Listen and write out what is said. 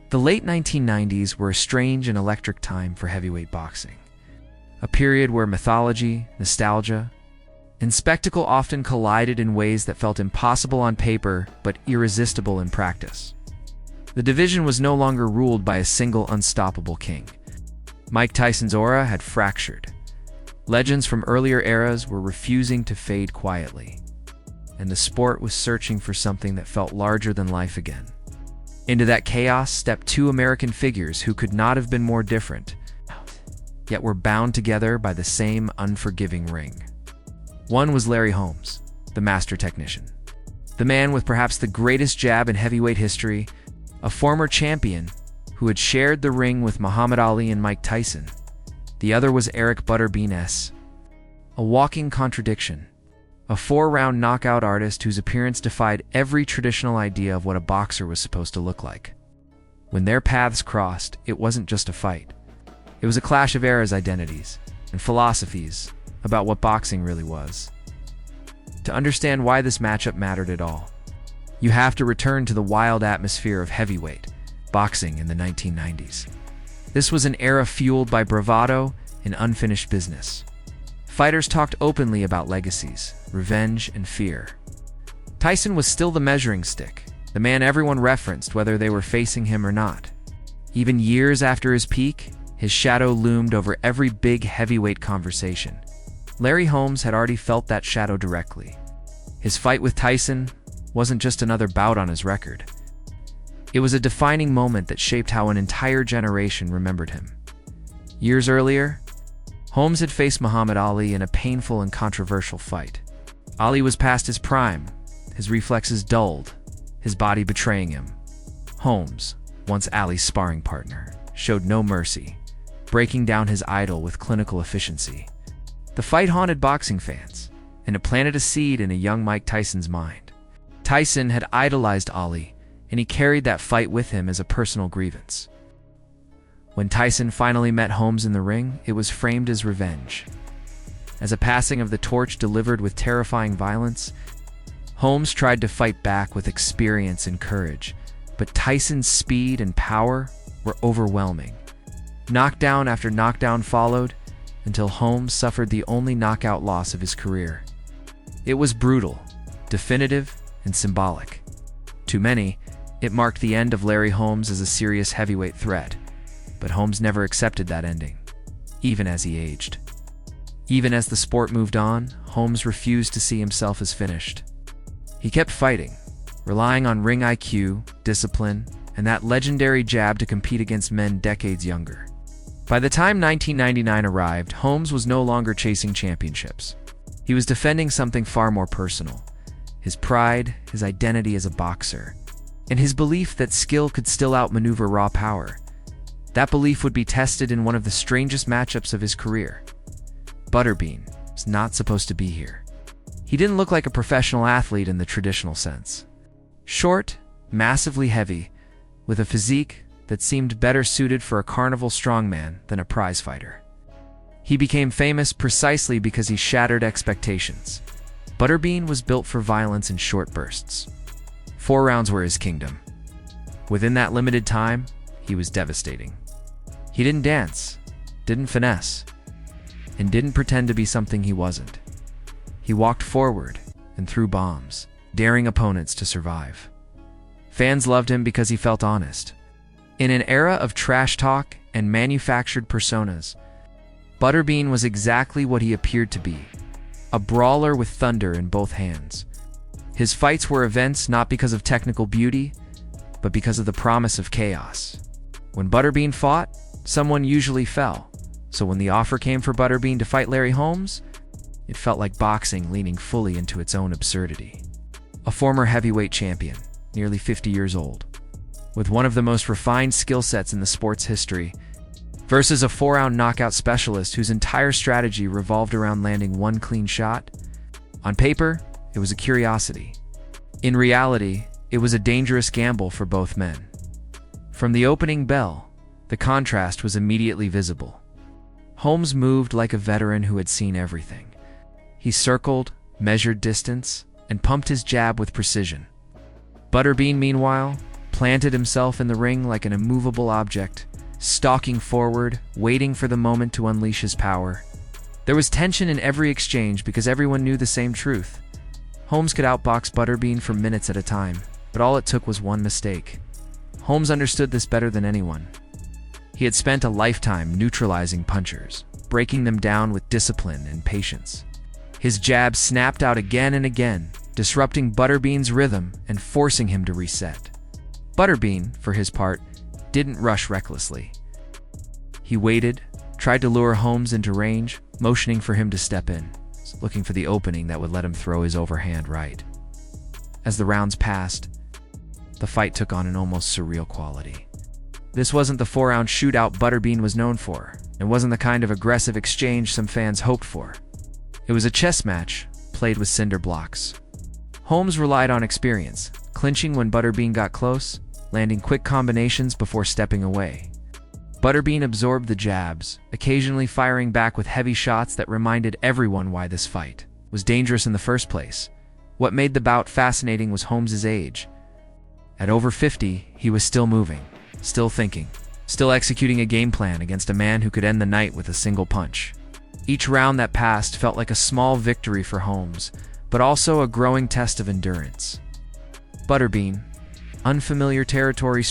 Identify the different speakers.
Speaker 1: The late 1990s were a strange and electric time for heavyweight boxing. A period where mythology, nostalgia, and spectacle often collided in ways that felt impossible on paper but irresistible in practice. The division was no longer ruled by a single unstoppable king. Mike Tyson's aura had fractured. Legends from earlier eras were refusing to fade quietly, and the sport was searching for something that felt larger than life again. Into that chaos stepped two American figures who could not have been more different, yet were bound together by the same unforgiving ring. One was Larry Holmes, the master technician. The man with perhaps the greatest jab in heavyweight history, a former champion who had shared the ring with Muhammad Ali and Mike Tyson. The other was Butterbean Esch, a walking contradiction, a 4-round knockout artist whose appearance defied every traditional idea of what a boxer was supposed to look like. When their paths crossed, it wasn't just a fight. It was a clash of eras, identities, and philosophies about what boxing really was. To understand why this matchup mattered at all, you have to return to the wild atmosphere of heavyweight boxing in the 1990s. This was an era fueled by bravado and unfinished business. Fighters talked openly about legacies, revenge, and fear. Tyson was still the measuring stick, the man everyone referenced whether they were facing him or not. Even years after his peak, his shadow loomed over every big heavyweight conversation. Larry Holmes had already felt that shadow directly. His fight with Tyson wasn't just another bout on his record. It was a defining moment that shaped how an entire generation remembered him. Years earlier, Holmes had faced Muhammad Ali in a painful and controversial fight. Ali was past his prime, his reflexes dulled, his body betraying him. Holmes, once Ali's sparring partner, showed no mercy, breaking down his idol with clinical efficiency. The fight haunted boxing fans, and it planted a seed in a young Mike Tyson's mind. Tyson had idolized Ali, and he carried that fight with him as a personal grievance. When Tyson finally met Holmes in the ring, it was framed as revenge. As a passing of the torch delivered with terrifying violence, Holmes tried to fight back with experience and courage, but Tyson's speed and power were overwhelming. Knockdown after knockdown followed, until Holmes suffered the only knockout loss of his career. It was brutal, definitive, and symbolic. To many, it marked the end of Larry Holmes as a serious heavyweight threat, but Holmes never accepted that ending, even as he aged. Even as the sport moved on, Holmes refused to see himself as finished. He kept fighting, relying on ring IQ, discipline, and that legendary jab to compete against men decades younger. By the time 1999 arrived, Holmes was no longer chasing championships. He was defending something far more personal: his pride, his identity as a boxer, and his belief that skill could still outmaneuver raw power. That belief would be tested in one of the strangest matchups of his career. Butterbean was not supposed to be here. He didn't look like a professional athlete in the traditional sense. Short, massively heavy, with a physique that seemed better suited for a carnival strongman than a prize fighter. He became famous precisely because he shattered expectations. Butterbean was built for violence in short bursts. 4 rounds were his kingdom. Within that limited time, he was devastating. He didn't dance, didn't finesse, and didn't pretend to be something he wasn't. He walked forward and threw bombs, daring opponents to survive. Fans loved him because he felt honest. In an era of trash talk and manufactured personas, Butterbean was exactly what he appeared to be: a brawler with thunder in both hands. His fights were events not because of technical beauty, but because of the promise of chaos. When Butterbean fought, someone usually fell. So when the offer came for Butterbean to fight Larry Holmes, it felt like boxing leaning fully into its own absurdity. A former heavyweight champion, nearly 50 years old, with one of the most refined skill sets in the sport's history, versus a 4-round knockout specialist whose entire strategy revolved around landing one clean shot. On paper, it was a curiosity. In reality, it was a dangerous gamble for both men. From the opening bell, the contrast was immediately visible. Holmes moved like a veteran who had seen everything. He circled, measured distance, and pumped his jab with precision. Butterbean, meanwhile, planted himself in the ring like an immovable object, stalking forward, waiting for the moment to unleash his power. There was tension in every exchange because everyone knew the same truth. Holmes could outbox Butterbean for minutes at a time, but all it took was one mistake. Holmes understood this better than anyone. He had spent a lifetime neutralizing punchers, breaking them down with discipline and patience. His jabs snapped out again and again, disrupting Butterbean's rhythm and forcing him to reset. Butterbean, for his part, didn't rush recklessly. He waited, tried to lure Holmes into range, motioning for him to step in, looking for the opening that would let him throw his overhand right. As the rounds passed, the fight took on an almost surreal quality. This wasn't the 4-round shootout Butterbean was known for. It wasn't the kind of aggressive exchange some fans hoped for. It was a chess match, played with cinder blocks. Holmes relied on experience, clinching when Butterbean got close, landing quick combinations before stepping away. Butterbean absorbed the jabs, occasionally firing back with heavy shots that reminded everyone why this fight was dangerous in the first place. What made the bout fascinating was Holmes's age. At over 50, he was still moving, still thinking, still executing a game plan against a man who could end the night with a single punch. Each round that passed felt like a small victory for Holmes, but also a growing test of endurance. Butterbean, unfamiliar territory